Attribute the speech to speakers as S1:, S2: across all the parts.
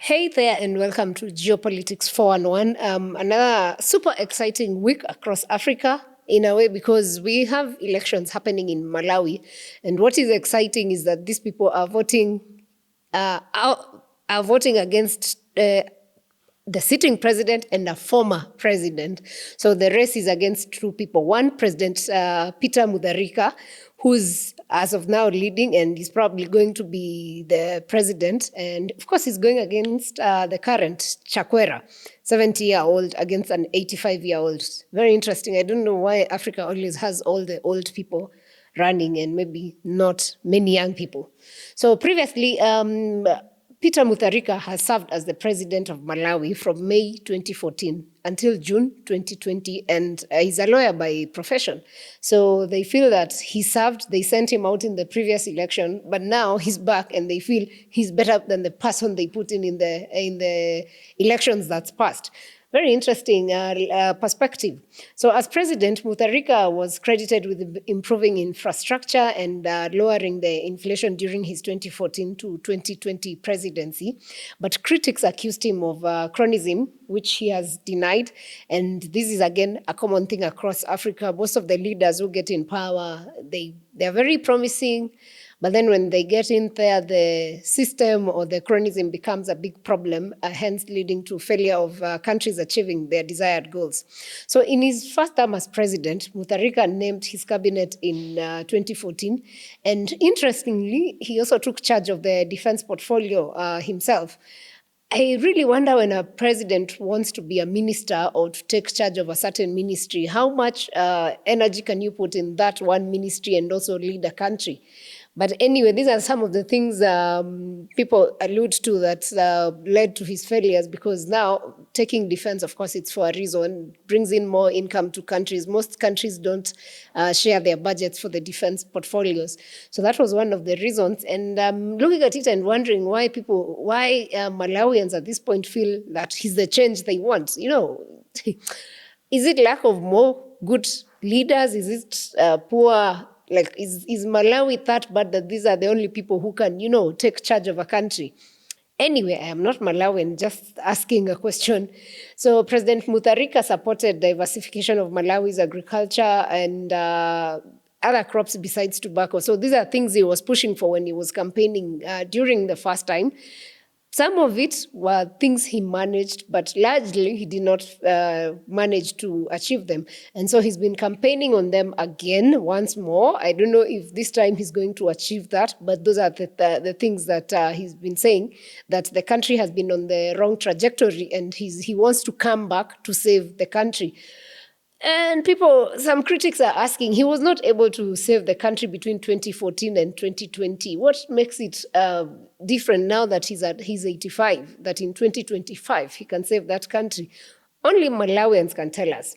S1: Hey there, and welcome to Geopolitics 411. Another super exciting week across Africa, in a way, because we have elections happening in Malawi. And what is exciting is that these people are voting, are voting against the sitting president and a former president. So the race is against two people. One, President Peter Mutharika, who's as of now leading and is probably going to be the president. And of course, he's going against the current Chakwera, 70-year-old against an 85-year-old. Very interesting. I don't know why Africa always has all the old people running and maybe not many young people. So previously, Peter Mutharika has served as the president of Malawi from May 2014 until June 2020, and he's a lawyer by profession. So they feel that he served, they sent him out in the previous election, but now he's back and they feel he's better than the person they put in the elections that's passed. Very interesting perspective. So as president, Mutharika was credited with improving infrastructure and lowering the inflation during his 2014 to 2020 presidency. But critics accused him of cronyism, which he has denied. And this is, again, a common thing across Africa. Most of the leaders who get in power, they're very promising. But then when they get in there, the system or the cronyism becomes a big problem, hence leading to failure of countries achieving their desired goals. So in his first term as president, Mutharika named his cabinet in 2014. And interestingly, he also took charge of the defense portfolio himself. I really wonder, when a president wants to be a minister or to take charge of a certain ministry, how much energy can you put in that one ministry and also lead a country? But anyway, these are some of the things people allude to that led to his failures, because now taking defense, of course, it's for a reason, brings in more income to countries. Most countries don't share their budgets for the defense portfolios. So that was one of the reasons. And looking at it and wondering why Malawians at this point feel that he's the change they want. You know, is it lack of more good leaders? Is it poor? Like, is Malawi that bad that these are the only people who can, take charge of a country? Anyway, I am not Malawian, just asking a question. So President Mutharika supported diversification of Malawi's agriculture and other crops besides tobacco. So these are things he was pushing for when he was campaigning during the first time. Some of it were things he managed, but largely he did not manage to achieve them. And so he's been campaigning on them again once more. I don't know if this time he's going to achieve that, but those are the things that he's been saying, that the country has been on the wrong trajectory and he wants to come back to save the country. And some critics are asking, he was not able to save the country between 2014 and 2020. What makes it different now that he's 85, that in 2025 he can save that country? Only Malawians can tell us.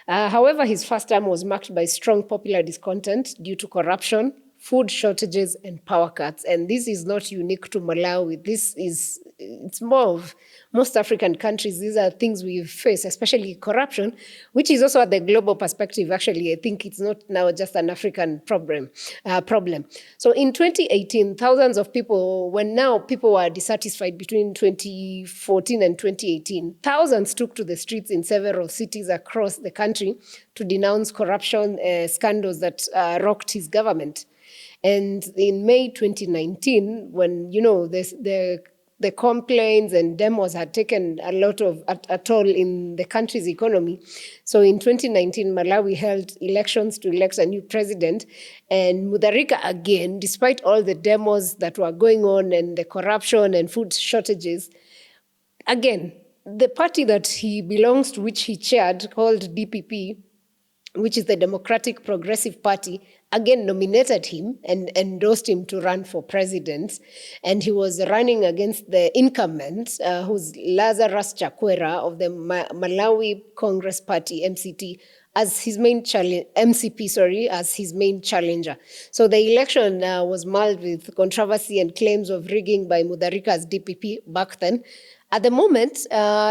S1: However, his first term was marked by strong popular discontent due to corruption, food shortages, and power cuts. And this is not unique to Malawi. It's more of most African countries. These are things we face, especially corruption, which is also at the global perspective. Actually, I think it's not now just an African problem. So in 2018, thousands of people, when now people were dissatisfied between 2014 and 2018, thousands took to the streets in several cities across the country to denounce corruption scandals that rocked his government. And in May 2019, when, the complaints and demos had taken a lot of a toll in the country's economy. So in 2019, Malawi held elections to elect a new president. And Mutharika, again, despite all the demos that were going on and the corruption and food shortages, again, the party that he belongs to, which he chaired, called DPP, which is the Democratic Progressive Party, again nominated him and endorsed him to run for president. And he was running against the incumbent, who's Lazarus Chakwera of the Malawi Congress Party, MCT, as his main as his main challenger. So the election was marred with controversy and claims of rigging by Mutharika's DPP back then. At the moment,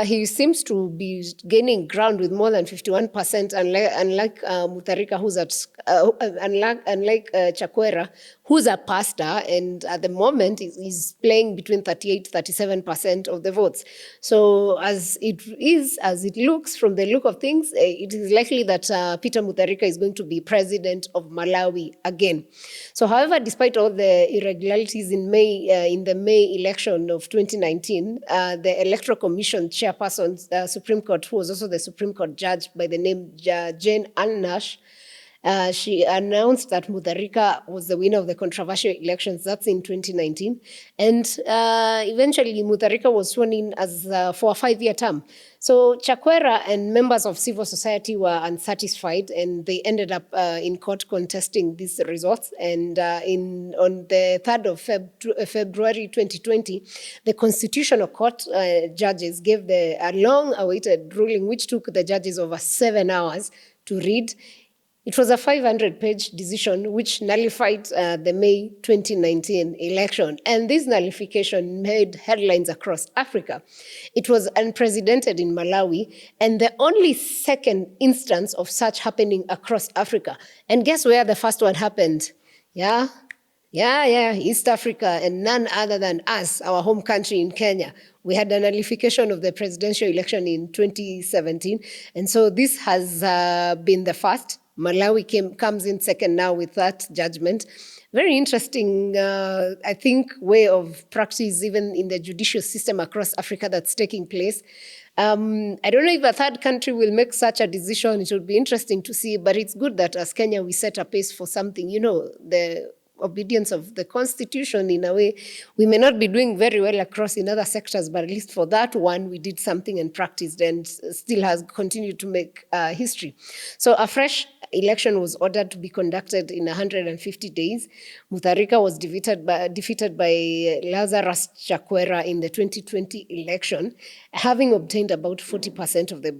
S1: he seems to be gaining ground with more than 51%, unlike Mutharika, who's unlike Chakwera, who's a pastor, and at the moment he's playing between 38-37% of the votes. So as it looks, from the look of things, it is likely that Peter Mutharika is going to be president of Malawi again. So, however, despite all the irregularities in the May election of 2019, the Electoral Commission chairperson, Supreme Court, who was also the Supreme Court judge by the name Jane Annash, she announced that Mutharika was the winner of the controversial elections. That's in 2019. And eventually, Mutharika was sworn in as for a 5-year term. So Chakwera and members of civil society were unsatisfied, and they ended up in court contesting these results. And on the 3rd of February 2020, the Constitutional Court judges gave a long-awaited ruling, which took the judges over 7 hours to read. It was a 500-page decision which nullified the May 2019 election. And this nullification made headlines across Africa. It was unprecedented in Malawi and the only second instance of such happening across Africa. And guess where the first one happened? Yeah, East Africa, and none other than us, our home country in Kenya. We had a nullification of the presidential election in 2017. And so this has been the first. Malawi comes in second now with that judgment. Very interesting, I think, way of practice even in the judicial system across Africa that's taking place. I don't know if a third country will make such a decision. It would be interesting to see, but it's good that as Kenya we set a pace for something, the obedience of the Constitution in a way. We may not be doing very well across in other sectors, but at least for that one, we did something and practiced and still has continued to make history. So a fresh election was ordered to be conducted in 150 days. Mutharika was defeated by Lazarus Chakwera in the 2020 election, having obtained about 40% of the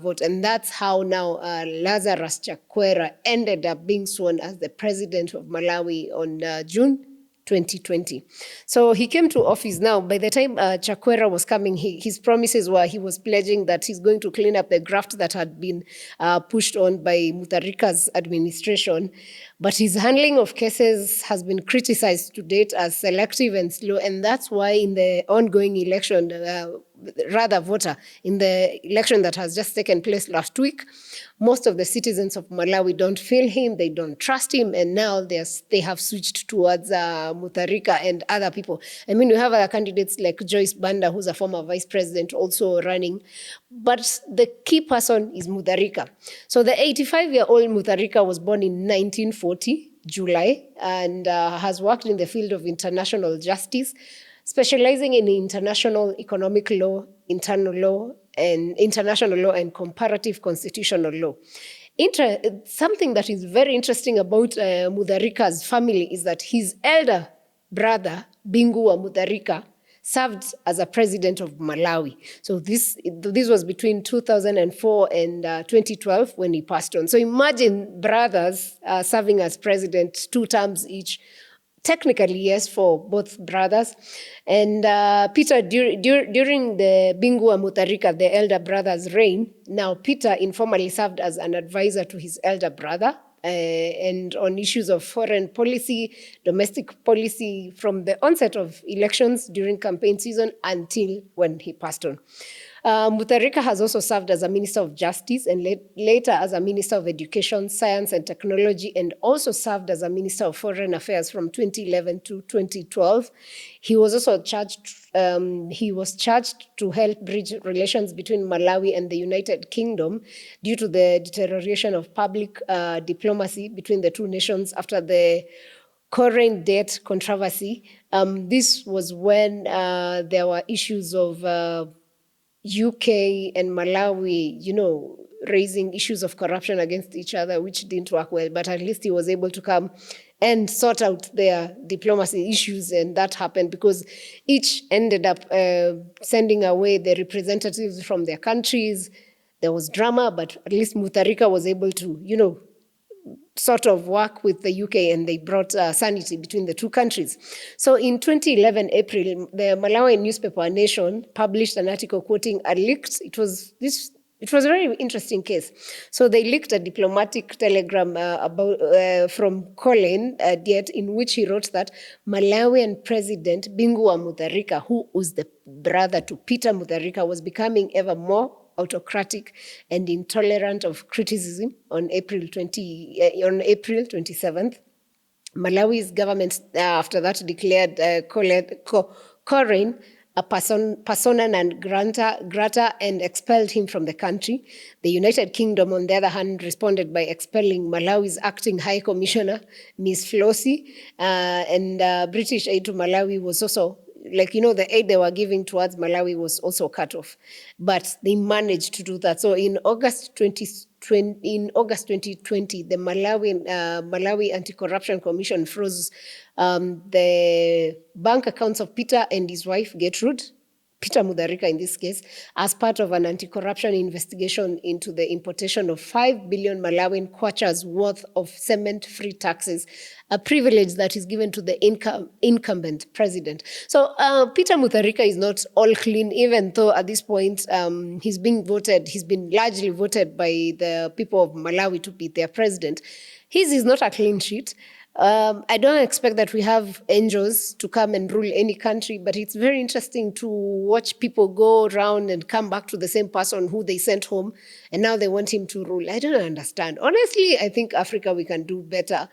S1: vote. And that's how now Lazarus Chakwera ended up being sworn as the president of Malawi on June 2020. So he came to office now. By the time Chakwera was coming, his promises were he was pledging that he's going to clean up the graft that had been pushed on by Mutharika's administration. But his handling of cases has been criticized to date as selective and slow. And that's why in the ongoing election, voter, in the election that has just taken place last week, most of the citizens of Malawi don't feel him, they don't trust him, and now they have switched towards Mutharika and other people. I mean, we have other candidates like Joyce Banda, who's a former vice president, also running. But the key person is Mutharika. So the 85-year-old Mutharika was born in 1940, July, and has worked in the field of international justice, specializing in international economic law, international law, and comparative constitutional law. Something that is very interesting about Mutharika's family is that his elder brother, Bingu Mutharika, served as a president of Malawi. So this was between 2004 and 2012 when he passed on. So imagine brothers serving as president 2 terms each. Technically, yes, for both brothers. And Peter, during the Bingu Mutharika, the elder brother's reign, now Peter informally served as an advisor to his elder brother and on issues of foreign policy, domestic policy, from the onset of elections during campaign season until when he passed on. Mutharika has also served as a Minister of Justice and later as a Minister of Education, Science and Technology, and also served as a Minister of Foreign Affairs from 2011 to 2012. He was also charged to help bridge relations between Malawi and the United Kingdom due to the deterioration of public diplomacy between the two nations after the current debt controversy. This was when there were issues of UK and Malawi, raising issues of corruption against each other, which didn't work well. But at least he was able to come and sort out their diplomacy issues, and that happened because each ended up sending away the representatives from their countries. There was drama, but at least Mutharika was able to, sort of work with the UK, and they brought sanity between the two countries. So in 2011 April, the Malawian newspaper Nation published an article quoting a leaked, it was a very interesting case. So they leaked a diplomatic telegram from Colin Diet, in which he wrote that Malawian President Bingu Mutharika, who was the brother to Peter Mutharika, was becoming ever more autocratic and intolerant of criticism on April 27th. Malawi's government after that declared Corin a persona non grata and expelled him from the country. The United Kingdom, on the other hand, responded by expelling Malawi's acting High Commissioner, Ms. Flossie, and British aid to Malawi was also, the aid they were giving towards Malawi was also cut off. But they managed to do that. So in August 2020, the Malawi Anti-Corruption Commission froze the bank accounts of Peter and his wife, Gertrude, Peter Mutharika in this case, as part of an anti-corruption investigation into the importation of 5 billion Malawian kwacha's worth of cement-free taxes, a privilege that is given to the incumbent president. So Peter Mutharika is not all clean, even though at this point he's been largely voted by the people of Malawi to be their president. His is not a clean sheet. I don't expect that we have angels to come and rule any country, but it's very interesting to watch people go around and come back to the same person who they sent home, and now they want him to rule. I don't understand. Honestly, I think Africa, we can do better.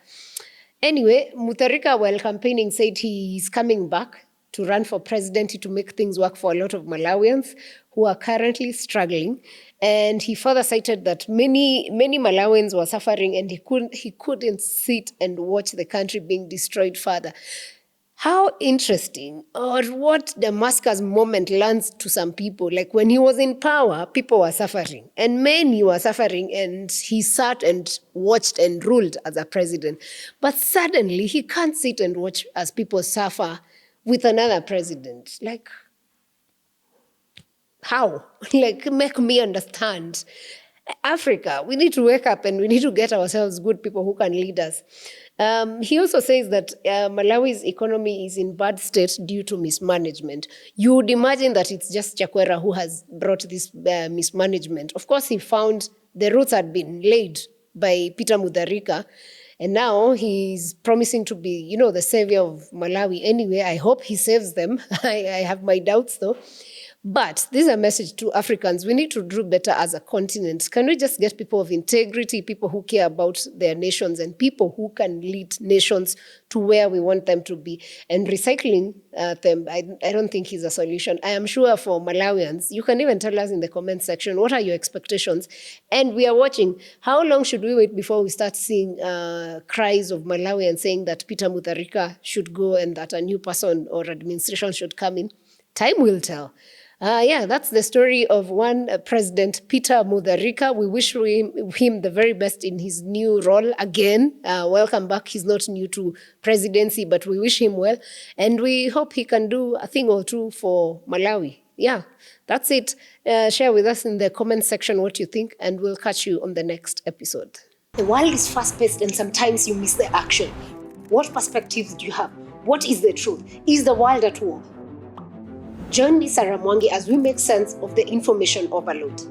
S1: Anyway, Mutharika, while campaigning, said he's coming back to run for president to make things work for a lot of Malawians who are currently struggling. And he further cited that many Malawians were suffering, and he couldn't sit and watch the country being destroyed further. How interesting, or what Damascus moment learns to some people. Like when he was in power, people were suffering, and many were suffering, and he sat and watched and ruled as a president. But suddenly he can't sit and watch as people suffer with another president. Like, how? Make me understand. Africa, we need to wake up and we need to get ourselves good people who can lead us. He also says that Malawi's economy is in bad state due to mismanagement. You would imagine that it's just Chakwera who has brought this mismanagement. Of course, he found the roots had been laid by Peter Mutharika, and now he's promising to be, the savior of Malawi. Anyway, I hope he saves them. I have my doubts, though. But this is a message to Africans. We need to do better as a continent. Can we just get people of integrity, people who care about their nations, and people who can lead nations to where we want them to be? And recycling them, I don't think is a solution. I am sure for Malawians, you can even tell us in the comment section, what are your expectations? And we are watching. How long should we wait before we start seeing cries of Malawians saying that Peter Mutharika should go and that a new person or administration should come in? Time will tell. That's the story of one President Peter Mutharika. We wish him the very best in his new role again. Welcome back. He's not new to presidency, but we wish him well. And we hope he can do a thing or two for Malawi. Yeah, that's it. Share with us in the comment section what you think, and we'll catch you on the next episode. The world is fast-paced and sometimes you miss the action. What perspectives do you have? What is the truth? Is the world at war? Join me, Sarah Mwangi, as we make sense of the information overload.